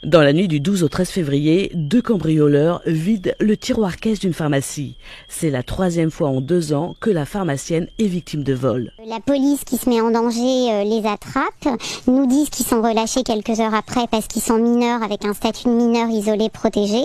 Dans la nuit du 12 au 13 février, 2 cambrioleurs vident le tiroir caisse d'une pharmacie. C'est la 3e fois en 2 ans que la pharmacienne est victime de vol. La police qui se met en danger les attrape, nous disent qu'ils sont relâchés quelques heures après parce qu'ils sont mineurs avec un statut de mineur isolé protégé.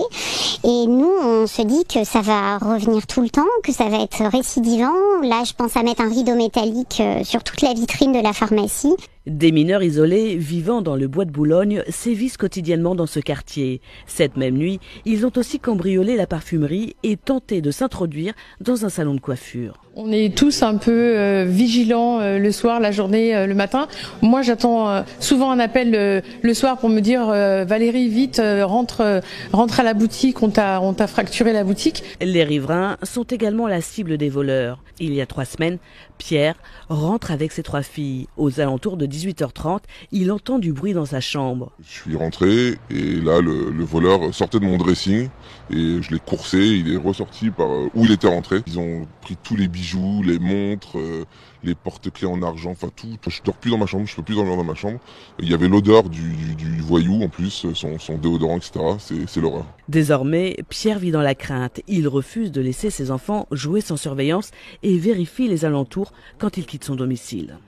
Et nous, on se dit que ça va revenir tout le temps, que ça va être récidivant. Là, je pense à mettre un rideau métallique sur toute la vitrine de la pharmacie. Des mineurs isolés vivant dans le bois de Boulogne sévissent quotidiennement dans ce quartier. Cette même nuit, ils ont aussi cambriolé la parfumerie et tenté de s'introduire dans un salon de coiffure. On est tous un peu vigilants le soir, la journée, le matin. Moi, j'attends souvent un appel le soir pour me dire Valérie, vite, rentre à la boutique, on t'a fracturé la boutique. Les riverains sont également la cible des voleurs. Il y a 3 semaines, Pierre rentre avec ses 3 filles. Aux alentours de 18h30, il entend du bruit dans sa chambre. Je suis rentré et là, le voleur sortait de mon dressing et je l'ai coursé. Il est ressorti par où il était rentré. Ils ont pris tous les bijoux, les montres, les porte-clés en argent, enfin tout. Je dors plus dans ma chambre, je peux plus dormir dans ma chambre. Il y avait l'odeur du voyou en plus, son déodorant, etc. C'est l'horreur. Désormais, Pierre vit dans la crainte. Il refuse de laisser ses enfants jouer sans surveillance et vérifie les alentours quand il quitte son domicile.